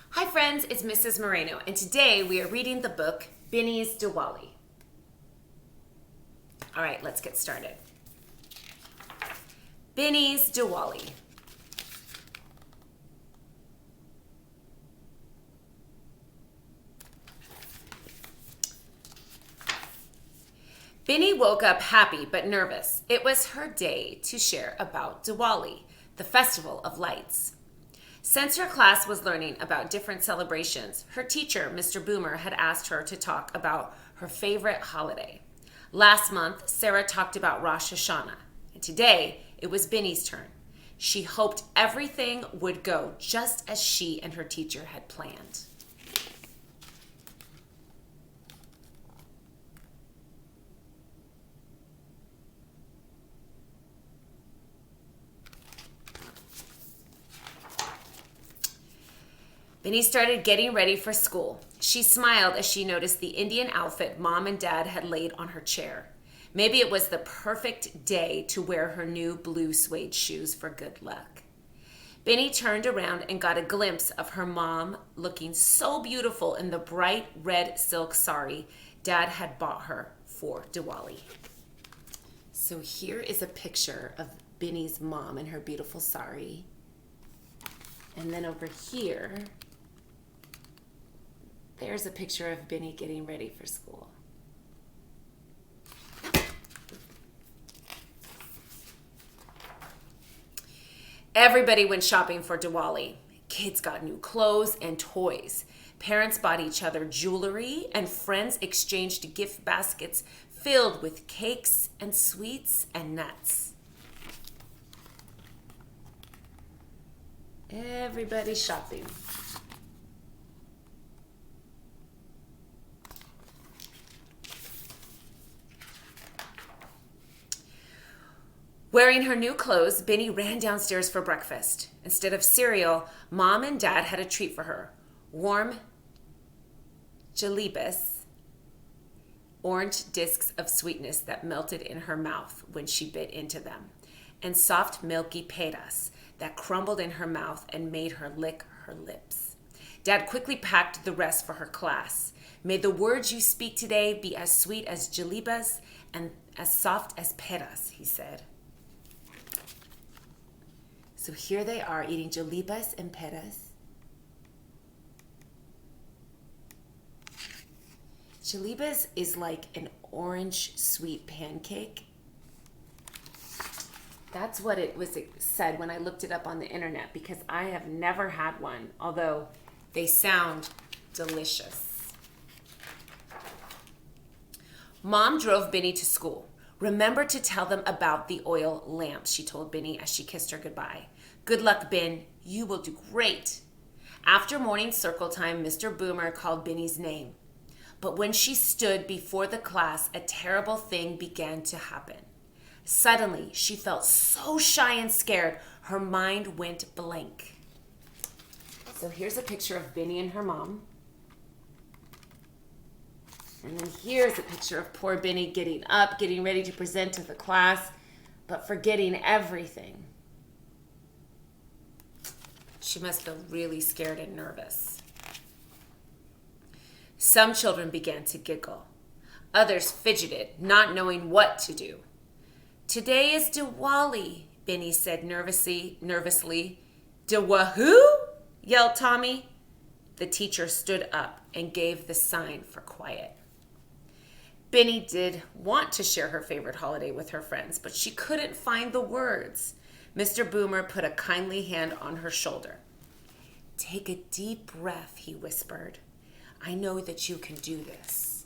Hi friends, it's Mrs. Moreno, and today we are reading the book Binny's Diwali. All right, let's get started. Binny's Diwali. Binny woke up happy but nervous. It was her day to share about Diwali, the festival of lights. Since her class was learning about different celebrations, her teacher, Mr. Boomer, had asked her to talk about her favorite holiday. Last month, Sarah talked about Rosh Hashanah, and today it was Binny's turn. She hoped everything would go just as she and her teacher had planned. Binny started getting ready for school. She smiled as she noticed the Indian outfit Mom and Dad had laid on her chair. Maybe it was the perfect day to wear her new blue suede shoes for good luck. Binny turned around and got a glimpse of her mom looking so beautiful in the bright red silk sari Dad had bought her for Diwali. So here is a picture of Binny's mom in her beautiful sari. And then over here, there's a picture of Binny getting ready for school. Everybody went shopping for Diwali. Kids got new clothes and toys. Parents bought each other jewelry, and friends exchanged gift baskets filled with cakes and sweets and nuts. Everybody's shopping. Wearing her new clothes, Binny ran downstairs for breakfast. Instead of cereal, Mom and Dad had a treat for her. Warm jalebis, orange discs of sweetness that melted in her mouth when she bit into them, and soft milky peras that crumbled in her mouth and made her lick her lips. Dad quickly packed the rest for her class. May the words you speak today be as sweet as jalebis and as soft as peras, he said. So here they are eating jalebis and peras. Jalebis is like an orange sweet pancake. That's what it said when I looked it up on the internet, because I have never had one, although they sound delicious. Mom drove Binny to school. Remember to tell them about the oil lamps, she told Binny as she kissed her goodbye. Good luck, Bin. You will do great. After morning circle time, Mr. Boomer called Binny's name. But when she stood before the class, a terrible thing began to happen. Suddenly, she felt so shy and scared, her mind went blank. So here's a picture of Binny and her mom. And then here's a picture of poor Binny getting up, getting ready to present to the class, but forgetting everything. She must feel really scared and nervous. Some children began to giggle. Others fidgeted, not knowing what to do. Today is Diwali, Binny said nervously. Diwahoo? Yelled Tommy. The teacher stood up and gave the sign for quiet. Binny did want to share her favorite holiday with her friends, but she couldn't find the words. Mr. Boomer put a kindly hand on her shoulder. Take a deep breath, he whispered. I know that you can do this.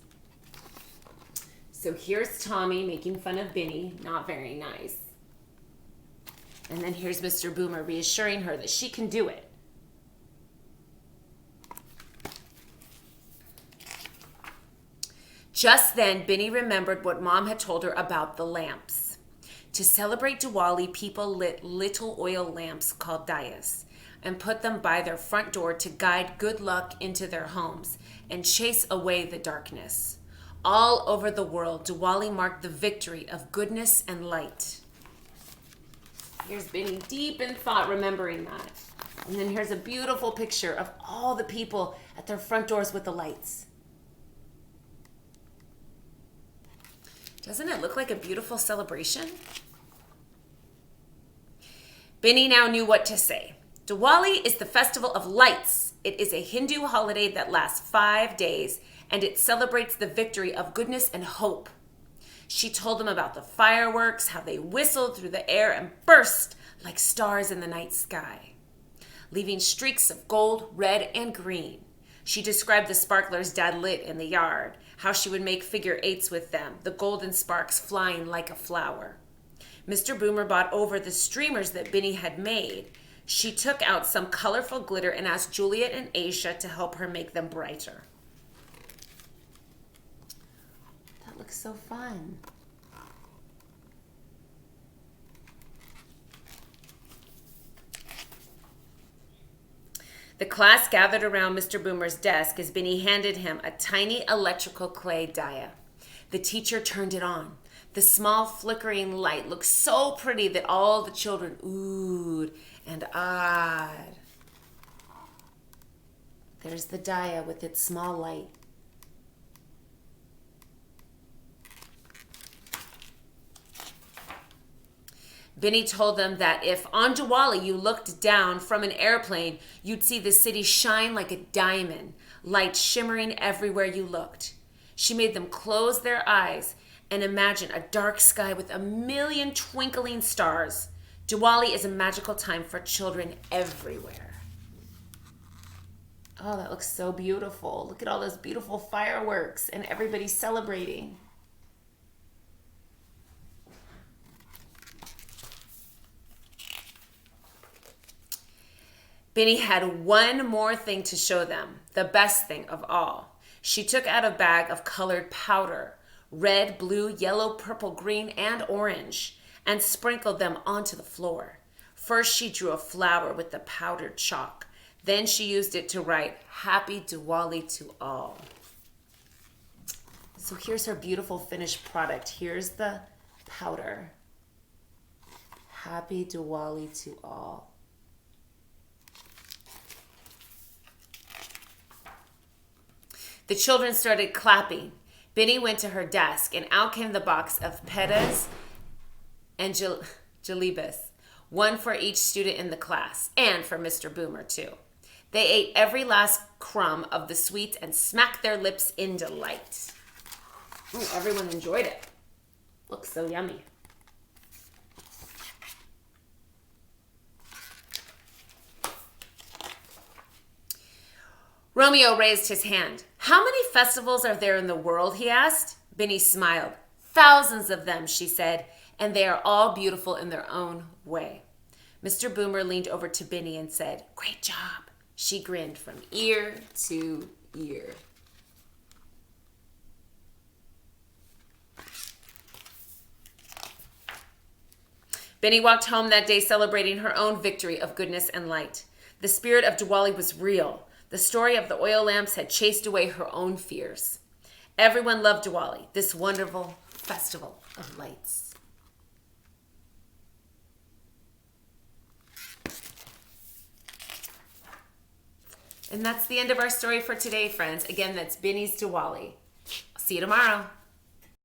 So here's Tommy making fun of Binny, not very nice. And then here's Mr. Boomer reassuring her that she can do it. Just then, Binny remembered what Mom had told her about the lamps. To celebrate Diwali, people lit little oil lamps called diyas and put them by their front door to guide good luck into their homes and chase away the darkness. All over the world, Diwali marked the victory of goodness and light. Here's Binny deep in thought, remembering that. And then here's a beautiful picture of all the people at their front doors with the lights. Doesn't it look like a beautiful celebration? Binny now knew what to say. Diwali is the festival of lights. It is a Hindu holiday that lasts 5 days, and it celebrates the victory of goodness and hope. She told them about the fireworks, how they whistled through the air and burst like stars in the night sky, leaving streaks of gold, red, and green. She described the sparklers Dad lit in the yard, how she would make figure eights with them, the golden sparks flying like a flower. Mr. Boomer brought over the streamers that Binny had made. She took out some colorful glitter and asked Juliet and Asia to help her make them brighter. That looks so fun. The class gathered around Mr. Boomer's desk as Binny handed him a tiny electrical clay dia. The teacher turned it on. The small flickering light looked so pretty that all the children oohed and ahed. There's the dia with its small light. Binny told them that if on Diwali you looked down from an airplane, you'd see the city shine like a diamond, light shimmering everywhere you looked. She made them close their eyes and imagine a dark sky with a million twinkling stars. Diwali is a magical time for children everywhere. Oh, that looks so beautiful. Look at all those beautiful fireworks and everybody celebrating. Binny had one more thing to show them, the best thing of all. She took out a bag of colored powder, red, blue, yellow, purple, green, and orange, and sprinkled them onto the floor. First, she drew a flower with the powdered chalk. Then she used it to write, "Happy Diwali to all." So here's her beautiful finished product. Here's the powder. Happy Diwali to all. The children started clapping. Binny went to her desk, and out came the box of pettas and jalebis, one for each student in the class, and for Mr. Boomer, too. They ate every last crumb of the sweets and smacked their lips in delight. Ooh, everyone enjoyed it. Looks so yummy. Romeo raised his hand. "How many festivals are there in the world?" he asked. Binny smiled. "Thousands of them," she said, "and they are all beautiful in their own way." Mr. Boomer leaned over to Binny and said, "Great job." She grinned from ear to ear. Binny walked home that day celebrating her own victory of goodness and light. The spirit of Diwali was real. The story of the oil lamps had chased away her own fears. Everyone loved Diwali, this wonderful festival of lights. And that's the end of our story for today, friends. Again, that's Binny's Diwali. I'll see you tomorrow.